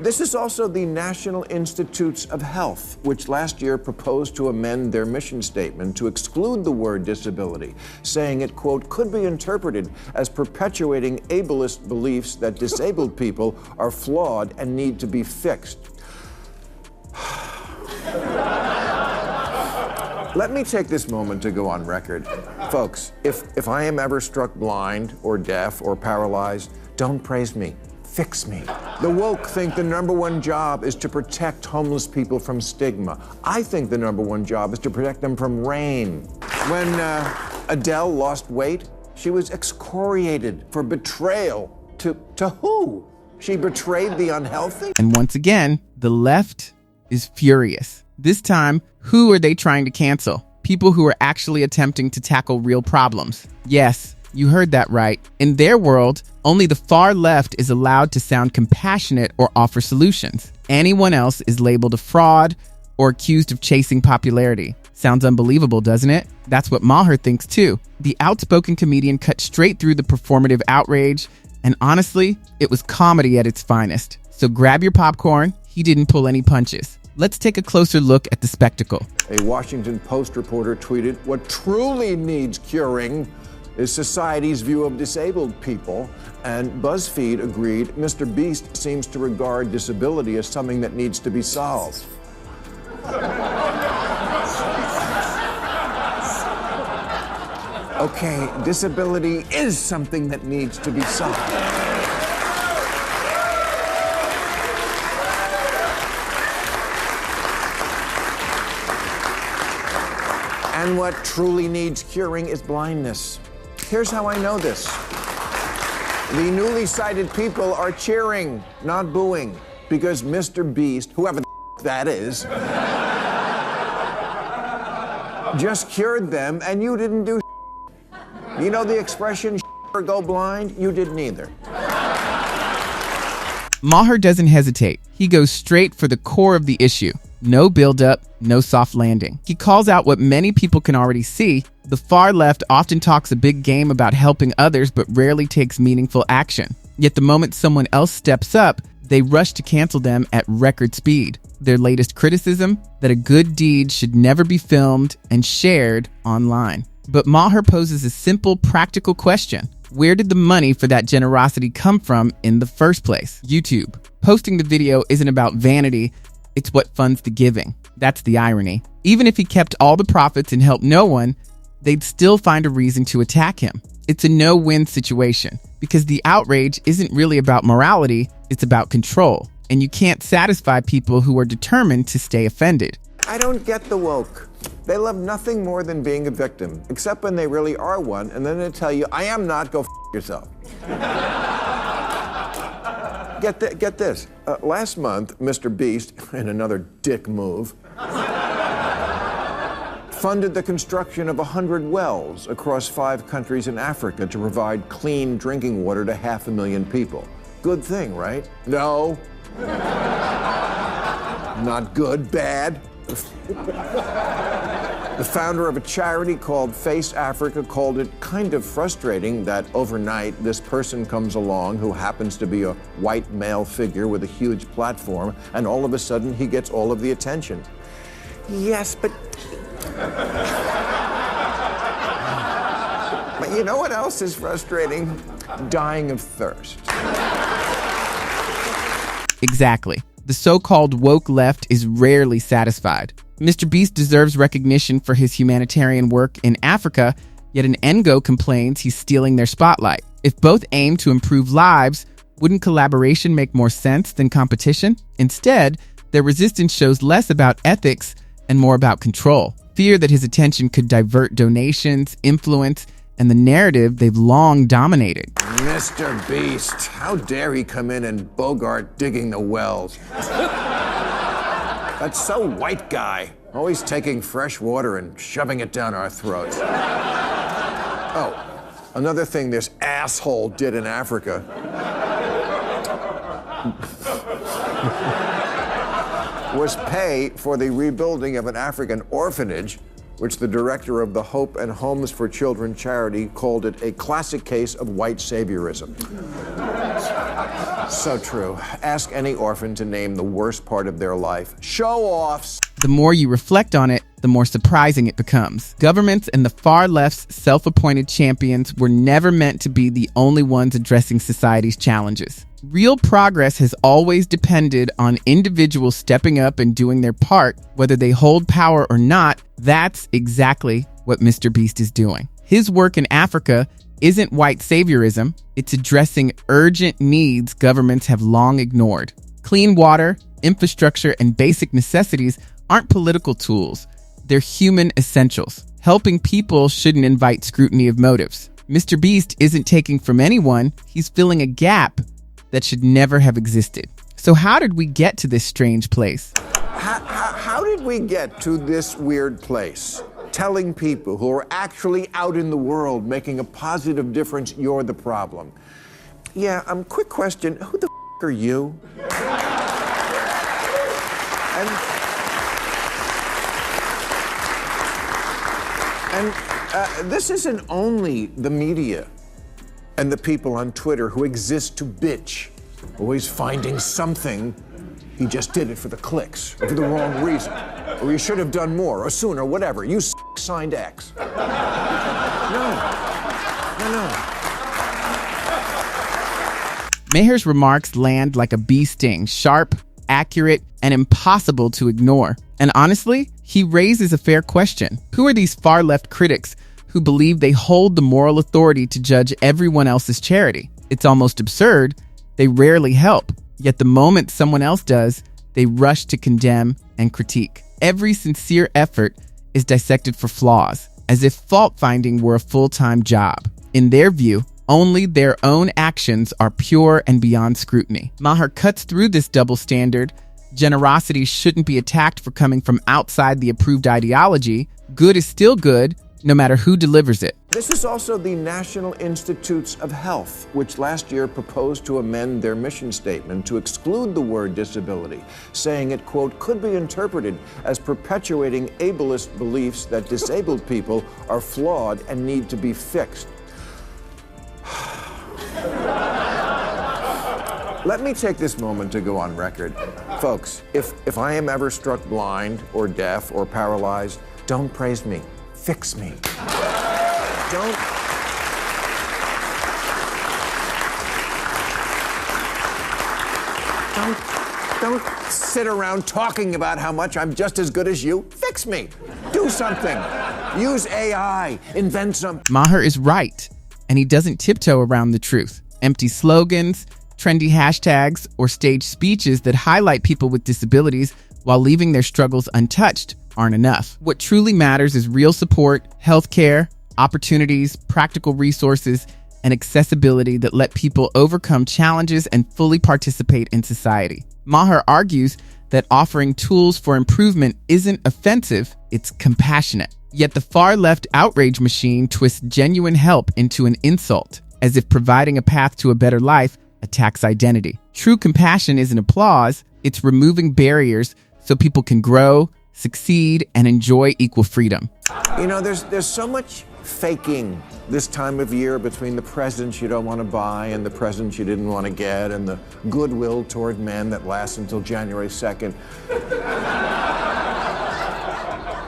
This is also the National Institutes of Health, which last year proposed to amend their mission statement to exclude the word disability, saying it, quote, could be interpreted as perpetuating ableist beliefs that disabled people are flawed and need to be fixed. Let me take this moment to go on record. Folks, if I am ever struck blind or deaf or paralyzed, don't praise me. Fix me. The woke think the #1 job is to protect homeless people from stigma. I think the #1 job is to protect them from rain. When Adele lost weight, she was excoriated for betrayal. To who? She betrayed the unhealthy? And once again, the left is furious. This time, who are they trying to cancel? People who are actually attempting to tackle real problems. Yes, you heard that right. In their world, only the far left is allowed to sound compassionate or offer solutions. Anyone else is labeled a fraud or accused of chasing popularity. Sounds unbelievable, doesn't it? That's what Maher thinks too. The outspoken comedian cut straight through the performative outrage, and honestly, it was comedy at its finest. So grab your popcorn, he didn't pull any punches. Let's take a closer look at the spectacle. A Washington Post reporter tweeted, "What truly needs curing is society's view of disabled people," and BuzzFeed agreed Mr. Beast seems to regard disability as something that needs to be solved. Okay, disability is something that needs to be solved. And what truly needs curing is blindness. Here's how I know this. The newly sighted people are cheering, not booing, because Mr. Beast, whoever the that is, just cured them and you didn't do. You know the expression or go blind? You didn't either. Maher doesn't hesitate. He goes straight for the core of the issue. No build-up, no soft landing. He calls out what many people can already see. The far left often talks a big game about helping others but rarely takes meaningful action. Yet the moment someone else steps up, they rush to cancel them at record speed. Their latest criticism? That a good deed should never be filmed and shared online. But Maher poses a simple, practical question. Where did the money for that generosity come from in the first place? YouTube. Posting the video isn't about vanity, it's what funds the giving. That's the irony. Even if he kept all the profits and helped no one, they'd still find a reason to attack him. It's a no-win situation because the outrage isn't really about morality, it's about control. And you can't satisfy people who are determined to stay offended. I don't get the woke. They love nothing more than being a victim, except when they really are one, and then they tell you, I am not, go f yourself. Get this. Last month, Mr. Beast, in another dick move, funded the construction of 100 wells across 5 countries in Africa to provide clean drinking water to 500,000 people. Good thing, right? No. Not good, bad. The founder of a charity called Face Africa called it kind of frustrating that overnight this person comes along who happens to be a white male figure with a huge platform, and all of a sudden he gets all of the attention. Yes, but you know what else is frustrating? Dying of thirst. Exactly. The so-called woke left is rarely satisfied. Mr. Beast deserves recognition for his humanitarian work in Africa, yet an Ngo complains he's stealing their spotlight. If both aim to improve lives, wouldn't collaboration make more sense than competition? Instead, their resistance shows less about ethics and more about control. Fear that his attention could divert donations, influence, and the narrative they've long dominated. Mr. Beast, how dare he come in and bogart digging the wells? That's so white guy, always taking fresh water and shoving it down our throats. Oh, another thing this asshole did in Africa was pay for the rebuilding of an African orphanage, which the director of the Hope and Homes for Children charity called it a classic case of white saviorism. So true. Ask any orphan to name the worst part of their life. Show-offs. The more you reflect on it, the more surprising it becomes. Governments and the far left's self-appointed champions were never meant to be the only ones addressing society's challenges. Real progress has always depended on individuals stepping up and doing their part, whether they hold power or not. That's exactly what Mr. Beast is doing. His work in Africa isn't white saviorism, it's addressing urgent needs governments have long ignored. Clean water, infrastructure, and basic necessities aren't political tools, they're human essentials. Helping people shouldn't invite scrutiny of motives. Mr. Beast isn't taking from anyone, he's filling a gap that should never have existed. So how did we get to this strange place? How did we get to this weird place? Telling people who are actually out in the world making a positive difference, you're the problem. Yeah, quick question, who the are you? And this isn't only the media and the people on Twitter who exist to bitch, always finding something. He just did it for the clicks, or for the wrong reason, or he should have done more, or sooner, whatever. You signed X. No. Maher's remarks land like a bee sting, sharp, accurate, and impossible to ignore. And honestly, he raises a fair question. Who are these far-left critics who believe they hold the moral authority to judge everyone else's charity? It's almost absurd. They rarely help. Yet the moment someone else does, they rush to condemn and critique. Every sincere effort is dissected for flaws, as if fault-finding were a full-time job. In their view, only their own actions are pure and beyond scrutiny. Maher cuts through this double standard. Generosity shouldn't be attacked for coming from outside the approved ideology. Good is still good, no matter who delivers it. This is also the National Institutes of Health, which last year proposed to amend their mission statement to exclude the word disability, saying it, quote, could be interpreted as perpetuating ableist beliefs that disabled people are flawed and need to be fixed. Let me take this moment to go on record. Folks, if I am ever struck blind or deaf or paralyzed, don't praise me. Fix me. Don't sit around talking about how much I'm just as good as you. Fix me. Do something. Use AI. Invent something. Maher is right, and he doesn't tiptoe around the truth. Empty slogans, trendy hashtags, or stage speeches that highlight people with disabilities while leaving their struggles untouched aren't enough. What truly matters is real support, healthcare, opportunities, practical resources, and accessibility that let people overcome challenges and fully participate in society. Maher argues that offering tools for improvement isn't offensive, it's compassionate. Yet the far-left outrage machine twists genuine help into an insult, as if providing a path to a better life attacks identity. True compassion isn't applause, it's removing barriers so people can grow, succeed, and enjoy equal freedom. You know, there's so much faking this time of year between the presents you don't want to buy and the presents you didn't want to get and the goodwill toward men that lasts until January 2nd.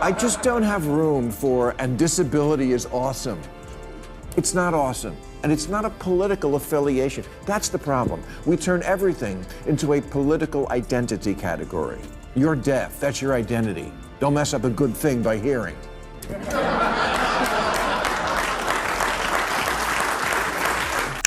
I just don't have room for, and disability is awesome. It's not awesome. And it's not a political affiliation. That's the problem. We turn everything into a political identity category. You're deaf, that's your identity. Don't mess up a good thing by hearing.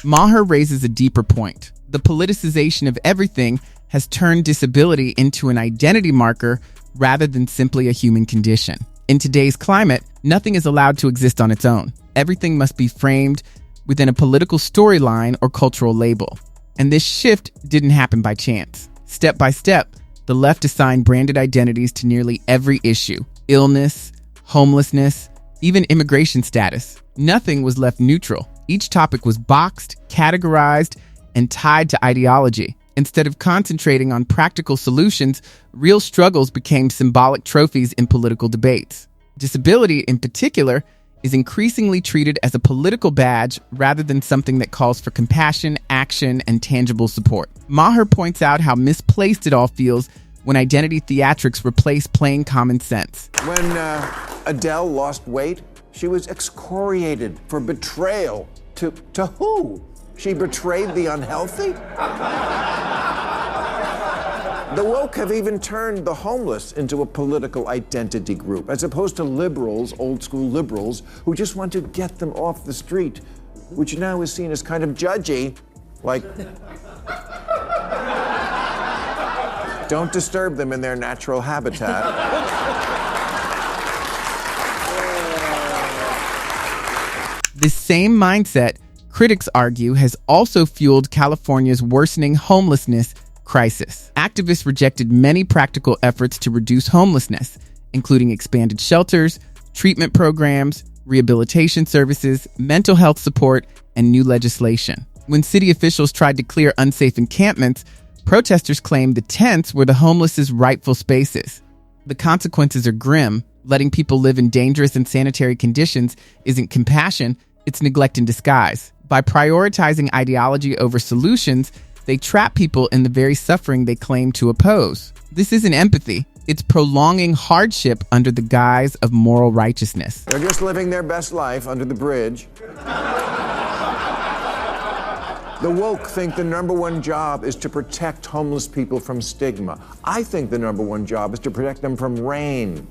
Maher raises a deeper point. The politicization of everything has turned disability into an identity marker rather than simply a human condition. In today's climate, nothing is allowed to exist on its own. Everything must be framed within a political storyline or cultural label. And this shift didn't happen by chance. Step by step, the left assigned branded identities to nearly every issue: illness, homelessness, even immigration status. Nothing was left neutral. Each topic was boxed, categorized, and tied to ideology. Instead of concentrating on practical solutions, real struggles became symbolic trophies in political debates. Disability, in particular, is increasingly treated as a political badge rather than something that calls for compassion, action, and tangible support. Maher points out how misplaced it all feels when identity theatrics replace plain common sense. When Adele lost weight, she was excoriated for betrayal. To who? She betrayed the unhealthy? The woke have even turned the homeless into a political identity group, as opposed to liberals, old school liberals, who just want to get them off the street, which now is seen as kind of judgy, like, don't disturb them in their natural habitat. This same mindset, critics argue, has also fueled California's worsening homelessness crisis. Activists rejected many practical efforts to reduce homelessness, including expanded shelters, treatment programs, rehabilitation services, mental health support, and new legislation. When city officials tried to clear unsafe encampments, protesters claimed the tents were the homeless's rightful spaces. The consequences are grim. Letting people live in dangerous and sanitary conditions isn't compassion, it's neglect in disguise. By prioritizing ideology over solutions, they trap people in the very suffering they claim to oppose. This isn't empathy. It's prolonging hardship under the guise of moral righteousness. They're just living their best life under the bridge. The woke think the number one job is to protect homeless people from stigma. I think the number one job is to protect them from rain.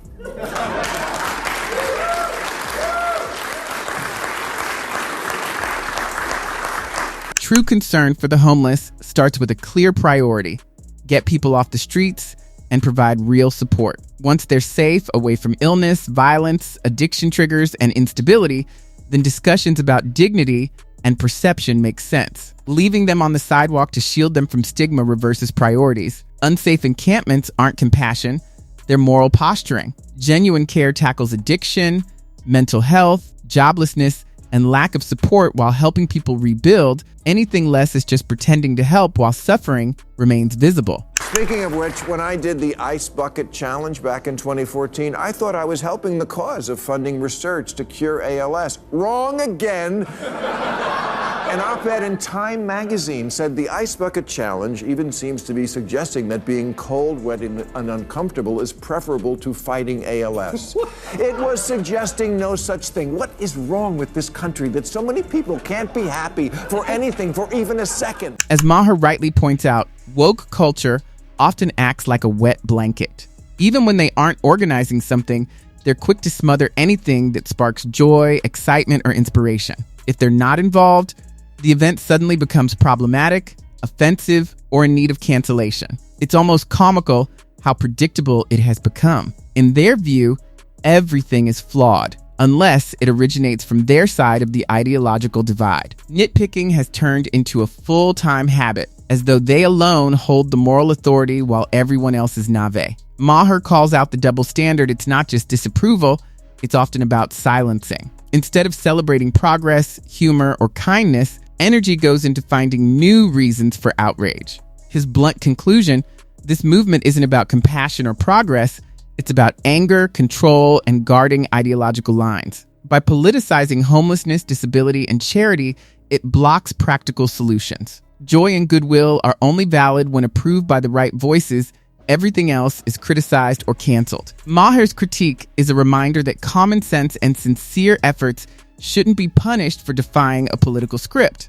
True concern for the homeless starts with a clear priority: get people off the streets and provide real support. Once they're safe, away from illness, violence, addiction triggers, and instability, then discussions about dignity and perception make sense. Leaving them on the sidewalk to shield them from stigma reverses priorities. Unsafe encampments aren't compassion, they're moral posturing. Genuine care tackles addiction, mental health, joblessness, and lack of support while helping people rebuild. Anything less is just pretending to help while suffering remains visible. Speaking of which, when I did the Ice Bucket Challenge back in 2014, I thought I was helping the cause of funding research to cure ALS. Wrong again. An op-ed in Time magazine said the Ice Bucket Challenge even seems to be suggesting that being cold, wet, and uncomfortable is preferable to fighting ALS. It was suggesting no such thing. What is wrong with this country that so many people can't be happy for anything for even a second? As Maher rightly points out, woke culture often acts like a wet blanket. Even when they aren't organizing something, they're quick to smother anything that sparks joy, excitement, or inspiration. If they're not involved, the event suddenly becomes problematic, offensive, or in need of cancellation. It's almost comical how predictable it has become. In their view, everything is flawed, unless it originates from their side of the ideological divide. Nitpicking has turned into a full-time habit, as though they alone hold the moral authority while everyone else is navet. Maher calls out the double standard. It's not just disapproval, it's often about silencing. Instead of celebrating progress, humor, or kindness, energy goes into finding new reasons for outrage. His blunt conclusion: this movement isn't about compassion or progress, it's about anger, control, and guarding ideological lines. By politicizing homelessness, disability, and charity, it blocks practical solutions. Joy and goodwill are only valid when approved by the right voices. Everything else is criticized or canceled. Maher's critique is a reminder that common sense and sincere efforts shouldn't be punished for defying a political script.